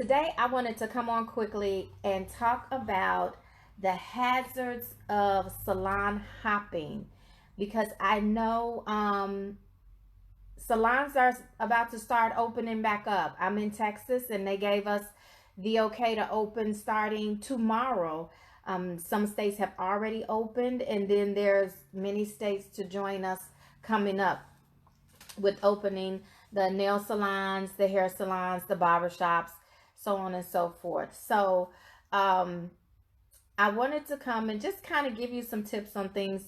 Today, I wanted to come on quickly and talk about the hazards of salon hopping because I know salons are about to start opening back up. I'm in Texas and they gave us the okay to open starting tomorrow. Some states have already opened, and then there's many states to join us coming up with opening the nail salons, the hair salons, the barber shops, so on and so forth. So, um, I wanted to come and just kind of give you some tips on things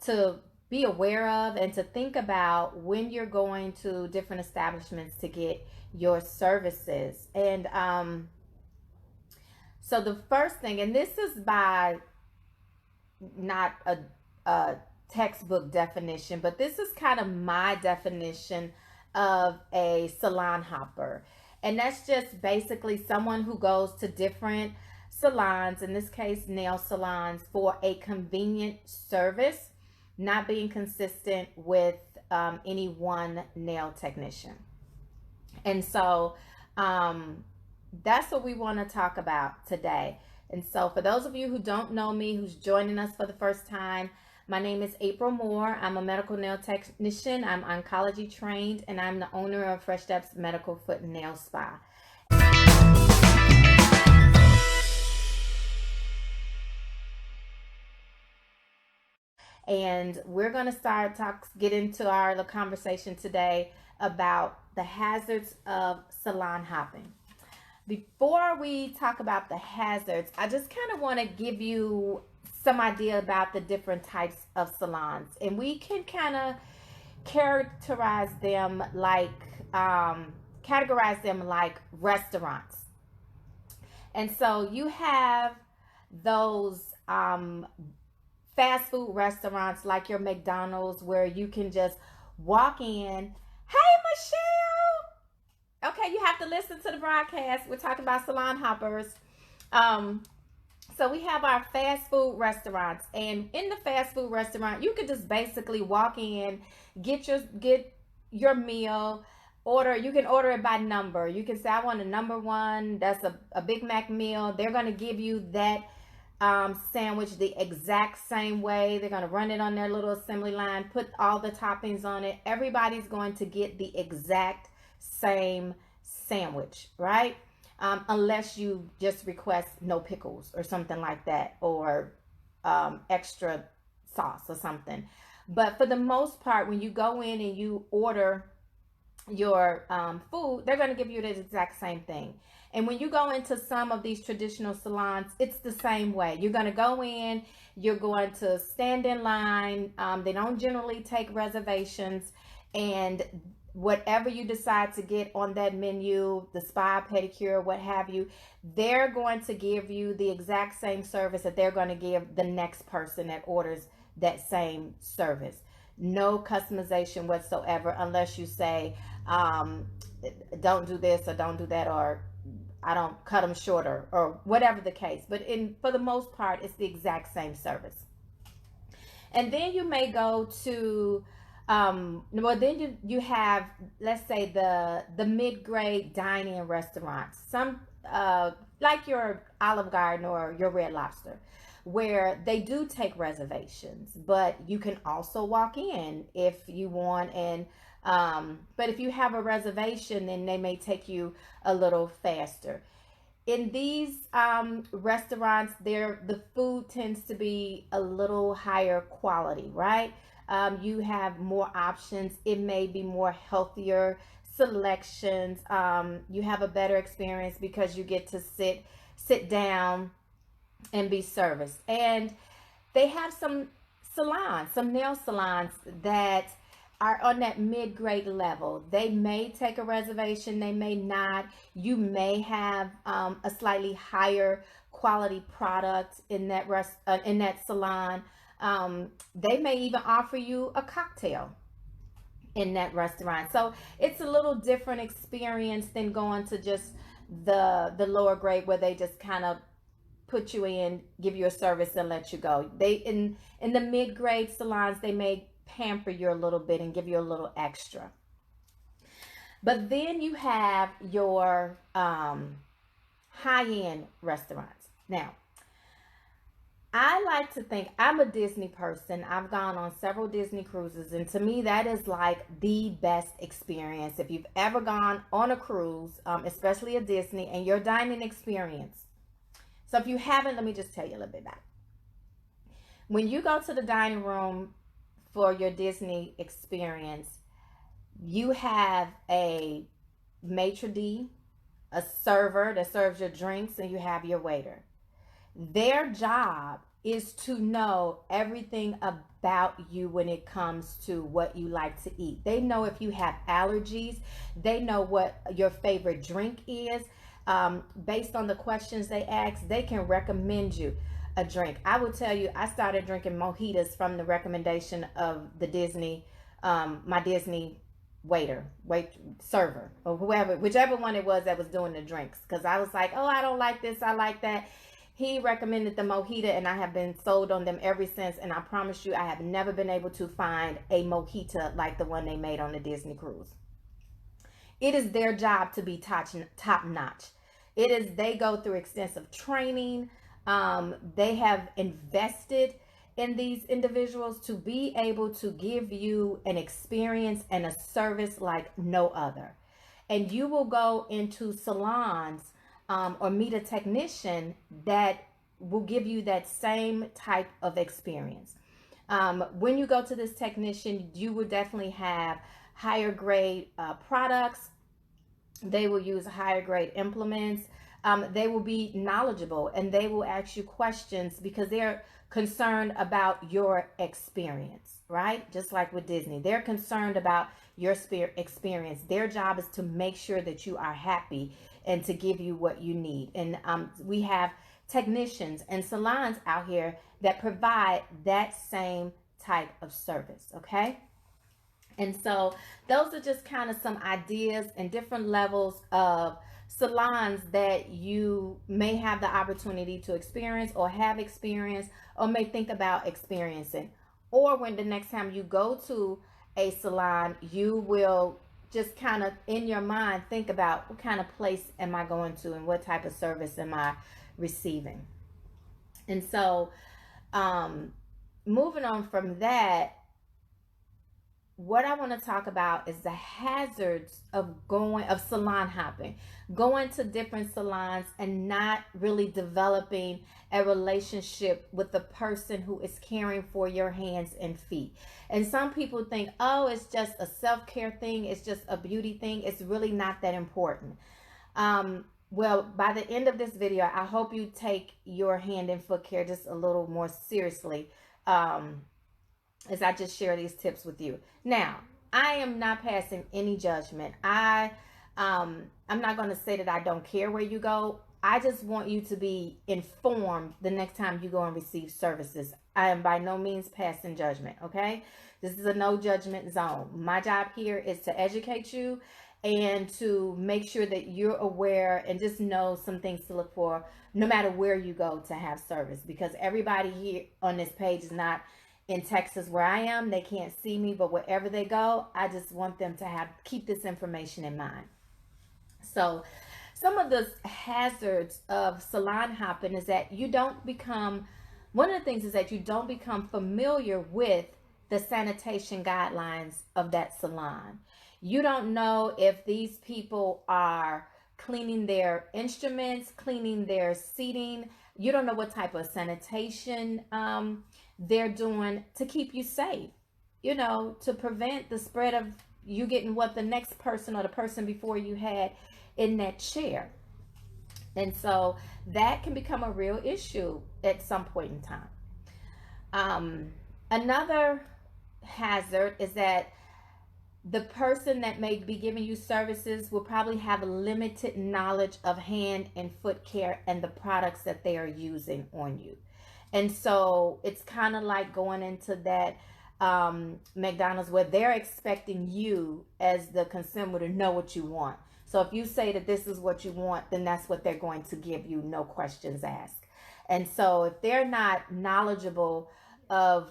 to be aware of and to think about when you're going to different establishments to get your services. And so, the first thing, and this is by not a textbook definition, but this is kind of my definition of a salon hopper. And that's just basically someone who goes to different salons, in this case, nail salons, for a convenient service, not being consistent with any one nail technician. And so that's what we want to talk about today. And so, for those of you who don't know me, who's joining us for the first time, my name is April Moore. I'm a medical nail technician. I'm oncology trained, and I'm the owner of Fresh Steps Medical Foot and Nail Spa. And we're going to get into our little conversation today about the hazards of salon hopping. Before we talk about the hazards, I just kind of want to give you some idea about the different types of salons. And we can kind of characterize them like categorize them like restaurants. And so you have those fast food restaurants like your McDonald's where you can just walk in. Hey, Michelle. Okay, you have to listen to the broadcast. We're talking about salon hoppers. Um, so we have our fast food restaurants, and in the fast food restaurant, you could just basically walk in, get your meal. Order, you can order it by number. You can say, I want a number one, that's a Big Mac meal. They're going to give you that sandwich the exact same way. They're going to run it on their little assembly line, put all the toppings on it. Everybody's going to get the exact same sandwich, right? Unless you just request no pickles or something like that, or extra sauce or something. But for the most part, when you go in and you order your food, they're going to give you the exact same thing. And when you go into some of these traditional salons, it's the same way. You're going to go in, you're going to stand in line. They don't generally take reservations. And whatever you decide to get on that menu, the spa, pedicure, what have you, they're going to give you the exact same service that they're going to give the next person that orders that same service. No customization whatsoever, unless you say, um, don't do this or don't do that, or I don't cut them shorter, or whatever the case. But for the most part, it's the exact same service. And then you may go to well, then you have, let's say, the mid-grade dining restaurants, some like your Olive Garden or your Red Lobster, where they do take reservations, but you can also walk in if you want. And but if you have a reservation, then they may take you a little faster. In these restaurants, there the food tends to be a little higher quality, right? You have more options. It may be more healthier selections. You have a better experience because you get to sit down and be serviced. And they have some nail salons that are on that mid-grade level. They may take a reservation, they may not. You may have a slightly higher quality product in in that salon. They may even offer you a cocktail in that restaurant. So it's a little different experience than going to just the lower grade where they just kind of put you in, give you a service, and let you go. They in the mid grade salons, they may pamper you a little bit and give you a little extra. But then you have your high-end restaurants. Now, I like to think, I'm a Disney person. I've gone on several Disney cruises, and to me, that is like the best experience. If you've ever gone on a cruise, especially a Disney, and your dining experience. So if you haven't, let me just tell you a little bit about it. When you go to the dining room for your Disney experience, you have a maitre d', a server that serves your drinks, and you have your waiter. Their job is to know everything about you when it comes to what you like to eat. They know if you have allergies. They know what your favorite drink is. Based on the questions they ask, they can recommend you a drink. I will tell you, I started drinking mojitos from the recommendation of the Disney, my Disney server, or whoever, whichever one it was that was doing the drinks. Because I was like, oh, I don't like this, I like that. He recommended the mojito, and I have been sold on them ever since. And I promise you, I have never been able to find a mojito like the one they made on the Disney cruise. It is their job to be top notch. They go through extensive training. They have invested in these individuals to be able to give you an experience and a service like no other. And you will go into salons or meet a technician that will give you that same type of experience. When you go to this technician, you will definitely have higher grade products. They will use higher grade implements. They will be knowledgeable, and they will ask you questions because they're concerned about your experience, right? Just like with Disney, they're concerned about your experience. Their job is to make sure that you are happy and to give you what you need. And we have technicians and salons out here that provide that same type of service, okay? And so those are just kind of some ideas and different levels of salons that you may have the opportunity to experience or have experienced or may think about experiencing. Or when the next time you go to a salon, you will just kind of in your mind think about what kind of place am I going to and what type of service am I receiving. And so moving on from that, what I want to talk about is the hazards of salon hopping, going to different salons and not really developing a relationship with the person who is caring for your hands and feet. And some people think, oh, it's just a self-care thing, it's just a beauty thing. It's really not that important. Well, by the end of this video, I hope you take your hand and foot care just a little more seriously. As I just share these tips with you. Now, I am not passing any judgment. I'm not going to say that I don't care where you go. I just want you to be informed the next time you go and receive services. I am by no means passing judgment, okay? This is a no judgment zone. My job here is to educate you and to make sure that you're aware and just know some things to look for no matter where you go to have service, because everybody here on this page is not in Texas where I am. They can't see me, but wherever they go, I just want them to keep this information in mind. So some of the hazards of salon hopping is that one of the things is that you don't become familiar with the sanitation guidelines of that salon. You don't know if these people are cleaning their instruments, cleaning their seating. You don't know what type of sanitation they're doing to keep you safe, to prevent the spread of you getting what the next person or the person before you had in that chair. And so that can become a real issue at some point in time. Another hazard is that the person that may be giving you services will probably have limited knowledge of hand and foot care and the products that they are using on you. And so it's kind of like going into that McDonald's where they're expecting you as the consumer to know what you want. So if you say that this is what you want, then that's what they're going to give you, no questions asked. And so if they're not knowledgeable of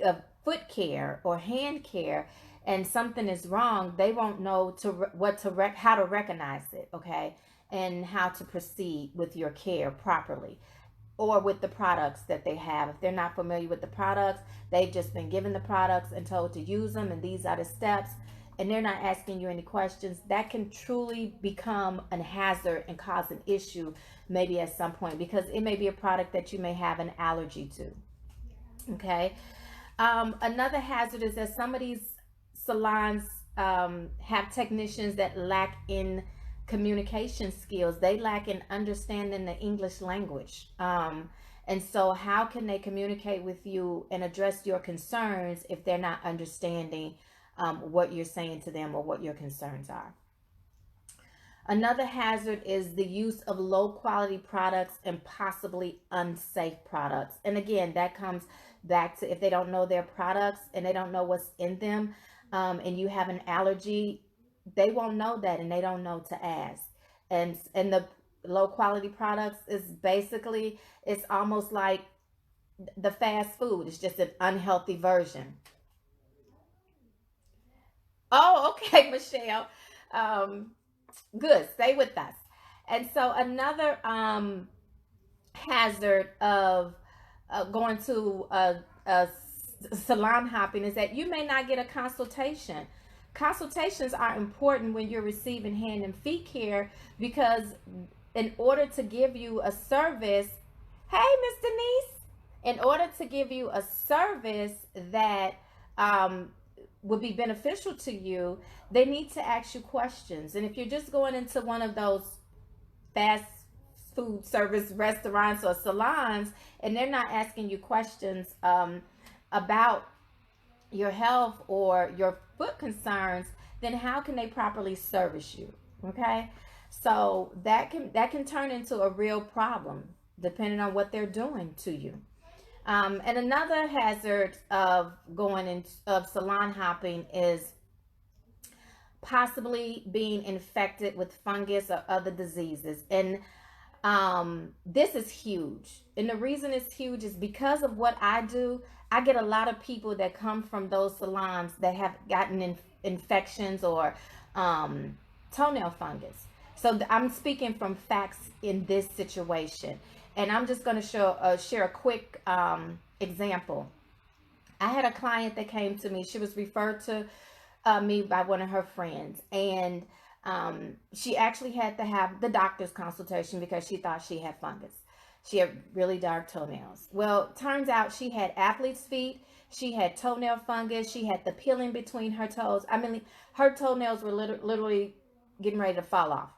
of foot care or hand care, and something is wrong, they won't know how to recognize it, okay, and how to proceed with your care properly, or with the products that they have. If they're not familiar with the products, they've just been given the products and told to use them, and these are the steps, and they're not asking you any questions. That can truly become a hazard and cause an issue maybe at some point, because it may be a product that you may have an allergy to. Okay. Another hazard is that some of these salons have technicians that lack in communication skills. They lack in understanding the English language. And so, how can they communicate with you and address your concerns if they're not understanding what you're saying to them or what your concerns are? Another hazard is the use of low quality products and possibly unsafe products. And again, that comes back to if they don't know their products and they don't know what's in them, and you have an allergy, they won't know that, and they don't know to ask. And the low quality products is basically, it's almost like the fast food. It's just an unhealthy version. Oh, okay, Michelle. Um, Good. Stay with us. And so another hazard of going to a salon hopping is that you may not get a consultation. Consultations are important when you're receiving hand and feet care, because in order to give you a service, hey, Miss Denise, in order to give you a service that would be beneficial to you, they need to ask you questions. And if you're just going into one of those fast food service restaurants or salons and they're not asking you questions about your health or your foot concerns, then how can they properly service you? Okay, so that can turn into a real problem depending on what they're doing to you. And another hazard of going in of salon hopping is possibly being infected with fungus or other diseases. And this is huge. And the reason it's huge is because of what I do. I get a lot of people that come from those salons that have gotten infections or toenail fungus. So I'm speaking from facts in this situation. And I'm just going to share a quick example. I had a client that came to me. She was referred to me by one of her friends. And she actually had to have the doctor's consultation because she thought she had fungus. She had really dark toenails. Well, turns out she had athlete's feet. She had toenail fungus. She had the peeling between her toes. I mean, her toenails were literally getting ready to fall off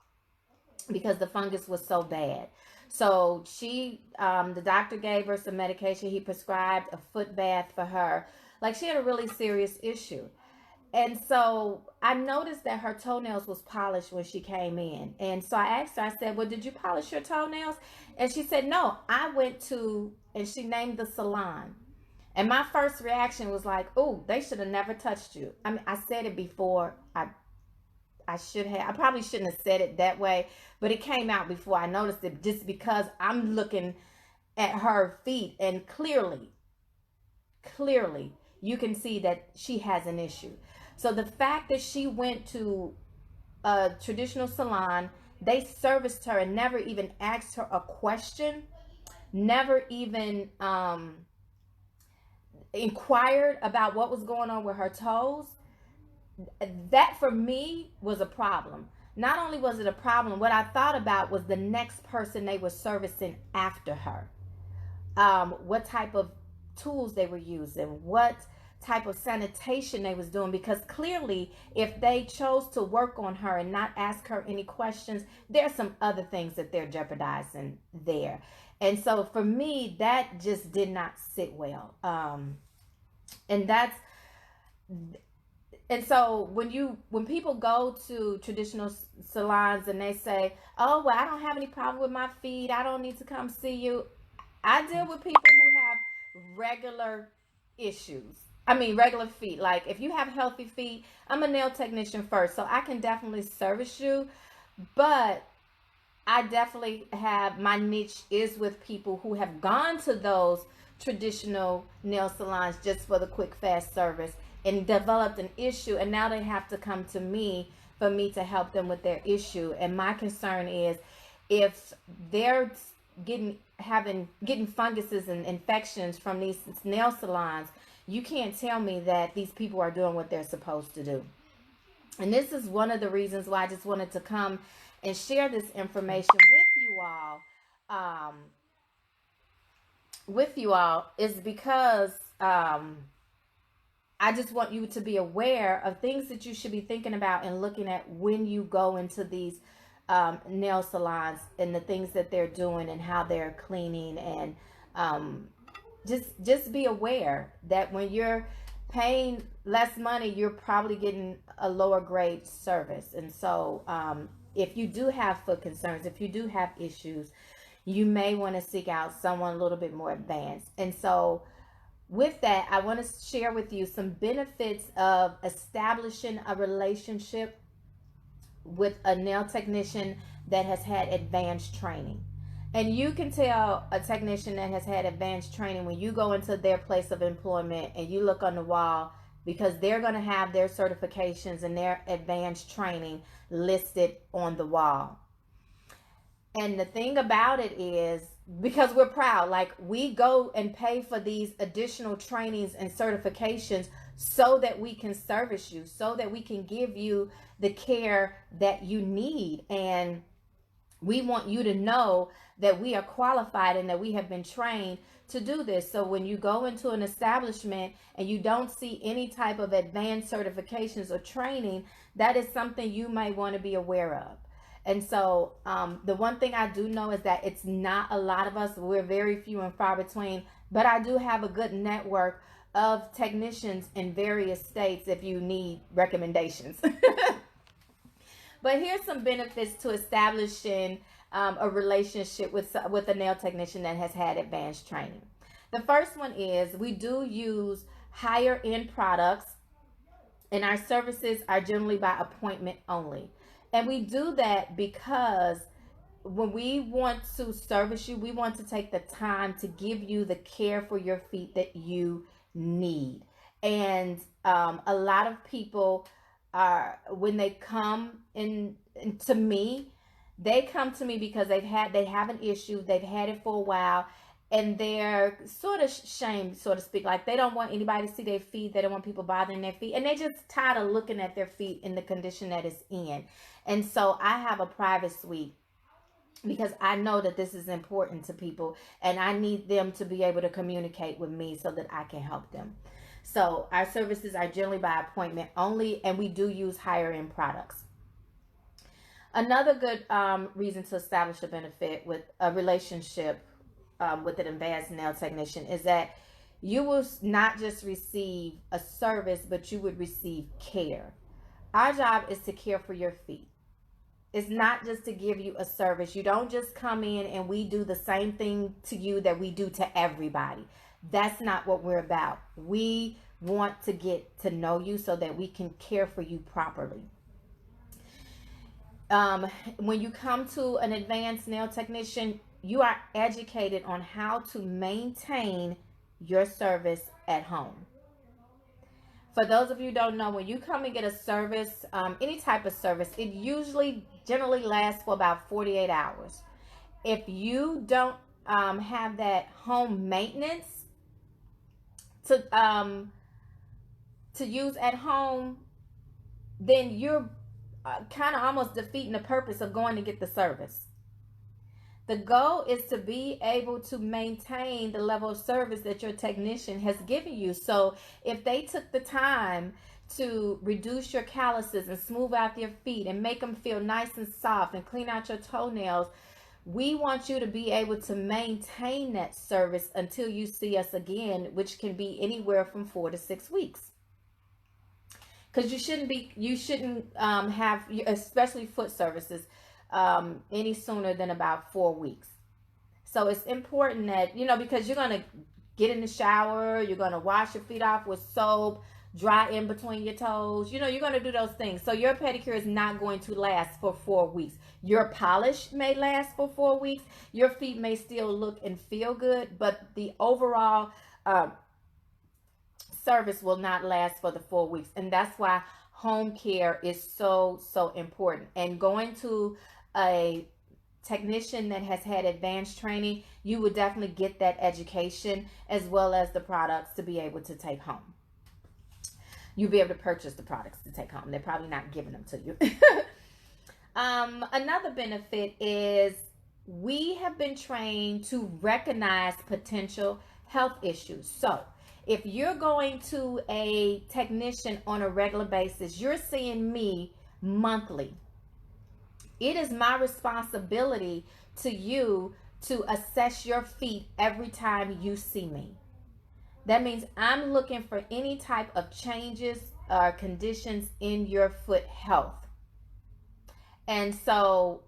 because the fungus was so bad. So the doctor gave her some medication. He prescribed a foot bath for her. Like, she had a really serious issue. And so I noticed that her toenails was polished when she came in. And so I asked her, I said, well, did you polish your toenails? And she said, no, I went to, and she named the salon. And my first reaction was like, oh, they should have never touched you. I mean, I said it before. I probably shouldn't have said it that way, but it came out before I noticed it, just because I'm looking at her feet and clearly, you can see that she has an issue. So the fact that she went to a traditional salon, they serviced her and never even asked her a question, never even inquired about what was going on with her toes, that for me was a problem. Not only was it a problem, what I thought about was the next person they were servicing after her. What type of tools they were using, what type of sanitation they was doing, because clearly if they chose to work on her and not ask her any questions, there's some other things that they're jeopardizing there. And so for me, that just did not sit well. And that's and so when people go to traditional salons and they say, oh, well, I don't have any problem with my feet, I don't need to come see you. I deal with people who have regular issues. I mean, regular feet. Like, if you have healthy feet, I'm a nail technician first, so I can definitely service you. But I definitely have, my niche is with people who have gone to those traditional nail salons just for the quick, fast service and developed an issue, and now they have to come to me for me to help them with their issue. And my concern is if they're getting funguses and infections from these nail salons, you can't tell me that these people are doing what they're supposed to do. And this is one of the reasons why I just wanted to come and share this information um, with you all is because I just want you to be aware of things that you should be thinking about and looking at when you go into these nail salons, and the things that they're doing and how they're cleaning, and just be aware that when you're paying less money, you're probably getting a lower grade service. And so if you do have foot concerns, if you do have issues, you may want to seek out someone a little bit more advanced. And so with that, I want to share with you some benefits of establishing a relationship with a nail technician that has had advanced training. And you can tell a technician that has had advanced training when you go into their place of employment and you look on the wall, because they're going to have their certifications and their advanced training listed on the wall. And the thing about it is, because we're proud, like we go and pay for these additional trainings and certifications so that we can service you, so that we can give you the care that you need. And we want you to know that we are qualified and that we have been trained to do this. So when you go into an establishment and you don't see any type of advanced certifications or training, that is something you might want to be aware of. And so the one thing I do know is that it's not a lot of us. We're very few and far between, but I do have a good network of technicians in various states if you need recommendations. But here's some benefits to establishing a relationship with a nail technician that has had advanced training. The first one is we do use higher end products, and our services are generally by appointment only. And we do that because when we want to service you, we want to take the time to give you the care for your feet that you need. And a lot of people are, when they come in to me, they come to me because they have an issue, they've had it for a while, and they're sort of shamed, so to speak. Like they don't want anybody to see their feet, they don't want people bothering their feet, and they just tired of looking at their feet in the condition that it's in. And so I have a private suite because I know that this is important to people, and I need them to be able to communicate with me so that I can help them. So our services are generally by appointment only, and we do use higher end products. Another good reason to establish a benefit with a relationship with an advanced nail technician is that you will not just receive a service, but you would receive care. Our job is to care for your feet. It's not just to give you a service. You don't just come in and we do the same thing to you that we do to everybody. That's not what we're about. We want to get to know you so that we can care for you properly. When you come to an advanced nail technician, you are educated on how to maintain your service at home. For those of you who don't know, when you come and get a service, any type of service, it usually generally lasts for about 48 hours. If you don't have that home maintenance to use at home, then you're kind of almost defeating the purpose of going to get the service. The goal is to be able to maintain the level of service that your technician has given you. So if they took the time to reduce your calluses and smooth out your feet and make them feel nice and soft and clean out your toenails, we want you to be able to maintain that service until you see us again, which can be anywhere from 4 to 6 weeks. Because you shouldn't have, especially foot services, any sooner than about 4 weeks. So it's important that, because you're going to get in the shower, you're going to wash your feet off with soap, dry in between your toes, you're going to do those things. So your pedicure is not going to last for 4 weeks. Your polish may last for 4 weeks. Your feet may still look and feel good, but the overall service will not last for the 4 weeks. And that's why home care is so, so important. And going to a technician that has had advanced training, you would definitely get that education as well as the products to be able to take home. You'll be able to purchase the products to take home. They're probably not giving them to you. Another benefit is we have been trained to recognize potential health issues. So if you're going to a technician on a regular basis, you're seeing me monthly. It is my responsibility to you to assess your feet every time you see me. That means I'm looking for any type of changes or conditions in your foot health. And so,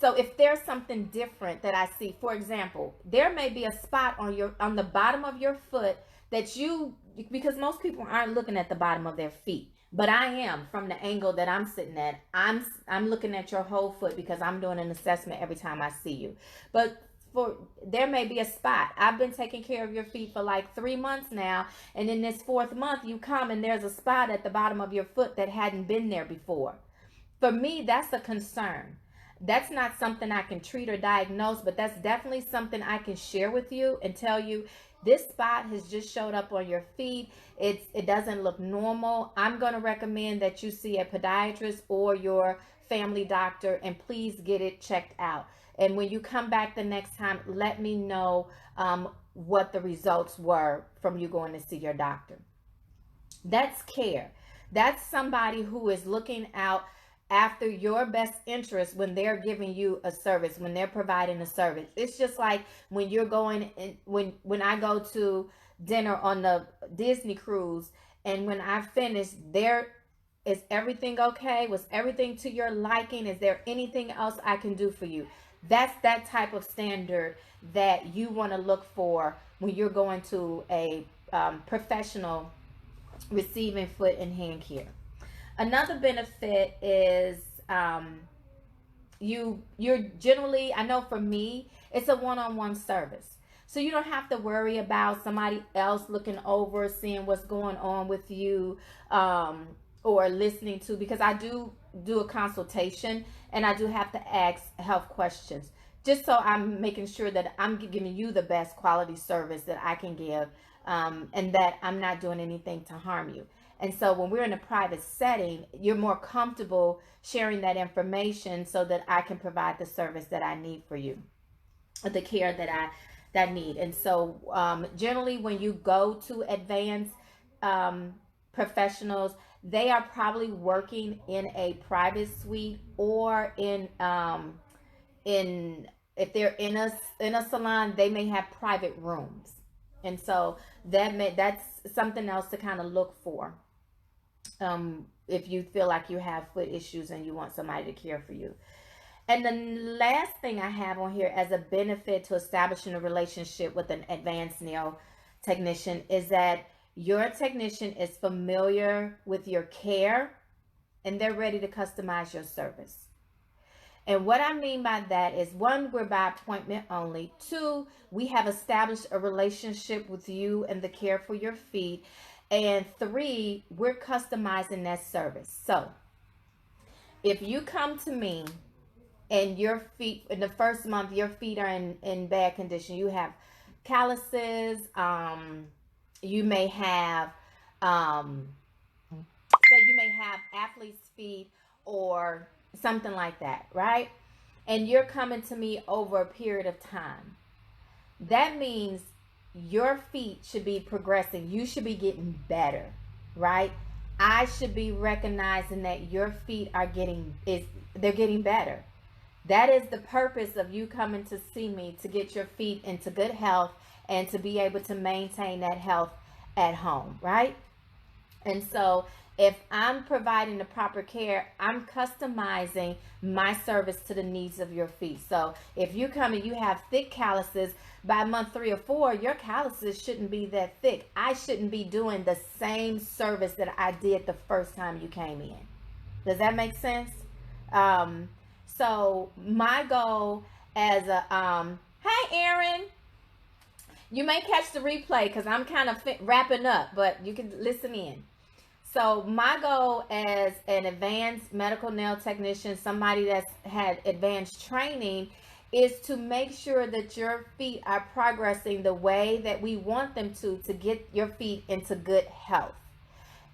so if there's something different that I see, for example, there may be a spot on the bottom of your foot that because most people aren't looking at the bottom of their feet, but I am from the angle that I'm sitting at. I'm looking at your whole foot because I'm doing an assessment every time I see you. But there may be a spot. I've been taking care of your feet for like 3 months now, and in this 4th month you come and there's a spot at the bottom of your foot that hadn't been there before. For me, that's a concern. That's not something I can treat or diagnose, but that's definitely something I can share with you and tell you, this spot has just showed up on your feet. It doesn't look normal. I'm going to recommend that you see a podiatrist or your family doctor, and please get it checked out. And when you come back the next time, let me know what the results were from you going to see your doctor. That's care. That's somebody who is looking out after your best interest when they're giving you a service, when they're providing a service. It's just like when you're going in, when I go to dinner on the Disney cruise, and when I finish, is everything okay? Was everything to your liking? Is there anything else I can do for you? That's that type of standard that you want to look for when you're going to a professional receiving foot and hand care. Another benefit is you're generally, I know for me, it's a one-on-one service. So you don't have to worry about somebody else looking over, seeing what's going on with you, or listening to, because I do a consultation and I do have to ask health questions, just so I'm making sure that I'm giving you the best quality service that I can give, and that I'm not doing anything to harm you. And so when we're in a private setting, you're more comfortable sharing that information so that I can provide the service that I need for you, the care that I need. And so generally when you go to advanced professionals, they are probably working in a private suite, or if they're in a salon, they may have private rooms. And so that's something else to kind of look for. If you feel like you have foot issues and you want somebody to care for you. And the last thing I have on here as a benefit to establishing a relationship with an advanced nail technician is that your technician is familiar with your care and they're ready to customize your service. And what I mean by that is, 1, we're by appointment only. 2, we have established a relationship with you and the care for your feet. And 3, we're customizing that service. So if you come to me and your feet, in the first month, your feet are in bad condition, you have calluses, you may have, you may have athlete's feet or something like that, right? And you're coming to me over a period of time. That means your feet should be progressing. You should be getting better, right? I should be recognizing that your feet are they're getting better. That is the purpose of you coming to see me, to get your feet into good health and to be able to maintain that health at home, right? And so if I'm providing the proper care, I'm customizing my service to the needs of your feet. So if you come and you have thick calluses, by month 3 or 4, your calluses shouldn't be that thick. I shouldn't be doing the same service that I did the first time you came in. Does that make sense? So my goal as a, hey Aaron. You may catch the replay because I'm kind of wrapping up, but you can listen in. So my goal as an advanced medical nail technician, somebody that's had advanced training, is to make sure that your feet are progressing the way that we want them to get your feet into good health.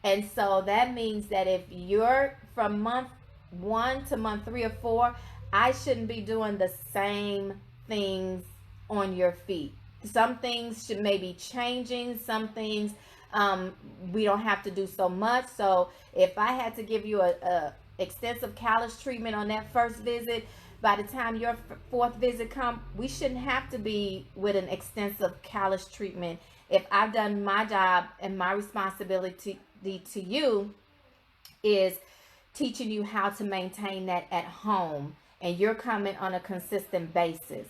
And so that means that if you're from month 1 to month 3 or 4, I shouldn't be doing the same things on your feet. Some things should maybe changing, some things we don't have to do so much. So if I had to give you a extensive callus treatment on that first visit, by the time your fourth visit come, we shouldn't have to be with an extensive callus treatment if I've done my job, and my responsibility to you is teaching you how to maintain that at home, and you're coming on a consistent basis.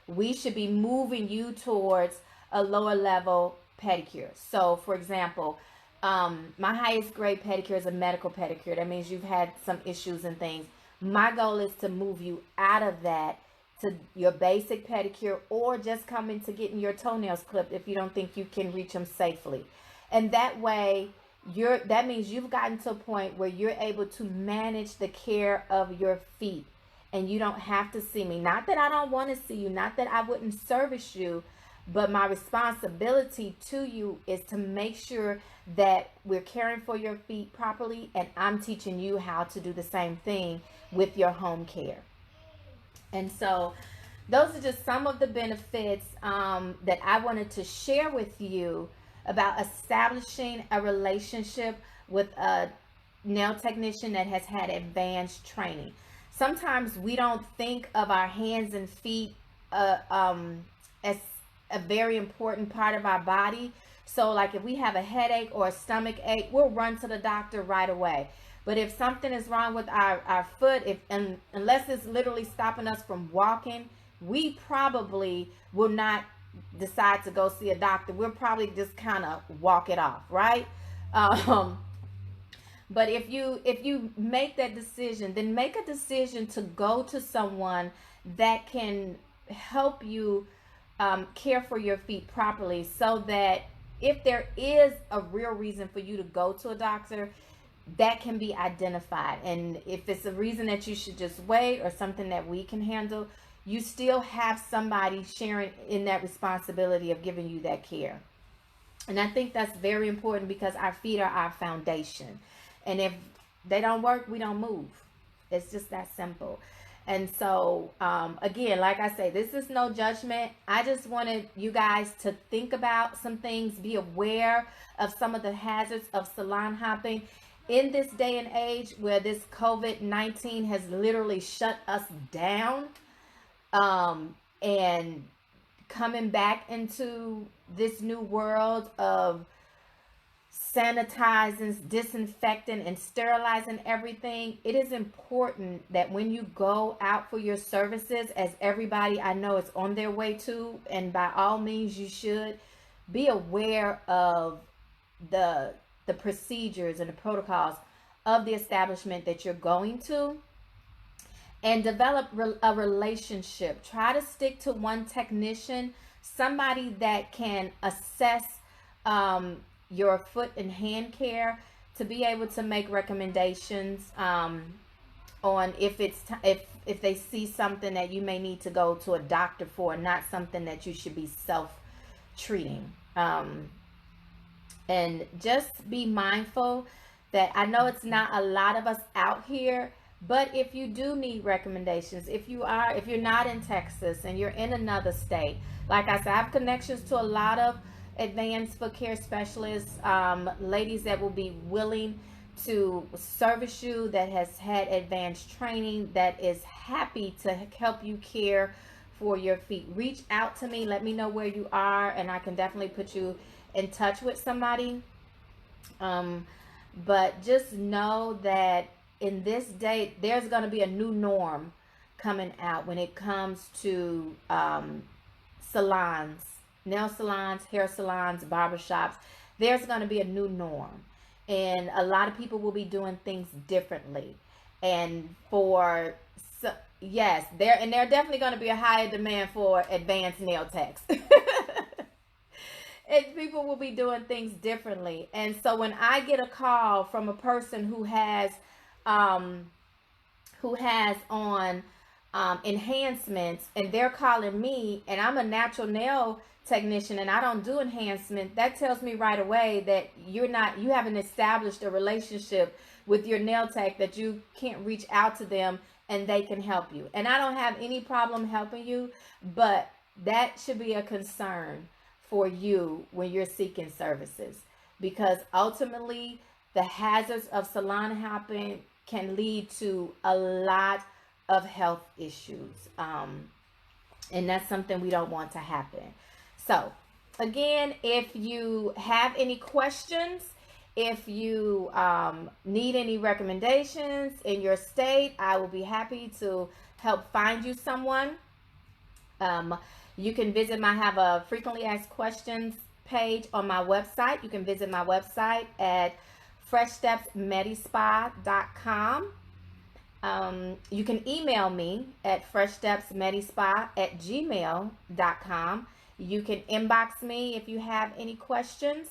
We should be moving you towards a lower level pedicure. So for example, my highest grade pedicure is a medical pedicure. That means you've had some issues and things. My goal is to move you out of that to your basic pedicure, or just coming to getting your toenails clipped if you don't think you can reach them safely. And that way, that means you've gotten to a point where you're able to manage the care of your feet, and you don't have to see me. Not that I don't want to see you, not that I wouldn't service you, but my responsibility to you is to make sure that we're caring for your feet properly, and I'm teaching you how to do the same thing with your home care. And so those are just some of the benefits that I wanted to share with you about establishing a relationship with a nail technician that has had advanced training. Sometimes we don't think of our hands and feet as a very important part of our body. So like if we have a headache or a stomach ache, we'll run to the doctor right away. But if something is wrong with our foot, unless it's literally stopping us from walking, we probably will not decide to go see a doctor. We'll probably just kind of walk it off, right? But if you make that decision, then make a decision to go to someone that can help you care for your feet properly, so that if there is a real reason for you to go to a doctor, that can be identified. And if it's a reason that you should just wait, or something that we can handle, you still have somebody sharing in that responsibility of giving you that care. And I think that's very important, because our feet are our foundation. And if they don't work, we don't move. It's just that simple. And so, again, like I say, this is no judgment. I just wanted you guys to think about some things, be aware of some of the hazards of salon hopping. In this day and age where this COVID-19 has literally shut us down, and coming back into this new world of sanitizing, disinfecting, and sterilizing everything, it is important that when you go out for your services, as everybody I know is on their way to, and by all means you should, be aware of the procedures and the protocols of the establishment that you're going to, and develop a relationship. Try to stick to one technician, somebody that can assess your foot and hand care, to be able to make recommendations on if they see something that you may need to go to a doctor for, not something that you should be self-treating. And just be mindful that I know it's not a lot of us out here, but if you do need recommendations, if you're not in Texas and you're in another state, like I said, I have connections to a lot of advanced foot care specialists, ladies that will be willing to service you, that has had advanced training, that is happy to help you care for your feet. Reach out to me, let me know where you are, and I can definitely put you in touch with somebody. But just know that in this day, there's going to be a new norm coming out when it comes to salons, nail salons, hair salons, barbershops. There's going to be a new norm, and a lot of people will be doing things differently. And yes, there definitely going to be a higher demand for advanced nail techs. People will be doing things differently. And so when I get a call from a person um, who has on enhancements, and they're calling me, and I'm a natural nail technician and I don't do enhancement, that tells me right away that you haven't established a relationship with your nail tech, that you can't reach out to them and they can help you. And I don't have any problem helping you, but that should be a concern for you when you're seeking services, because ultimately the hazards of salon hopping can lead to a lot of health issues. And that's something we don't want to happen. So, again, if you have any questions, if you need any recommendations in your state, I will be happy to help find you someone. You can visit I have a frequently asked questions page on my website. You can visit my website at freshstepsmedispa.com. You can email me at freshstepsmedispa@gmail.com. You can inbox me if you have any questions.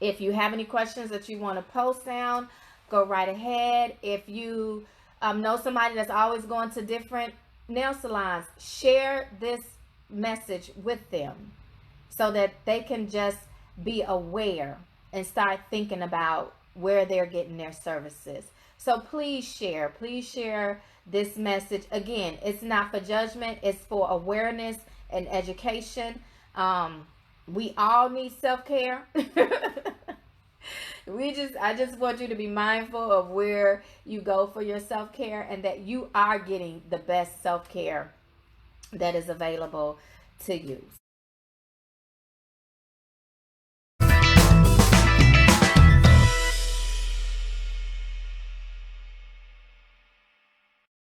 If you have any questions that you want to post down, go right ahead. If you know somebody that's always going to different nail salons, share this message with them so that they can just be aware and start thinking about where they're getting their services. So please share this message. Again, it's not for judgment, it's for awareness and education. We all need self-care. I just want you to be mindful of where you go for your self-care, and that you are getting the best self-care that is available to you.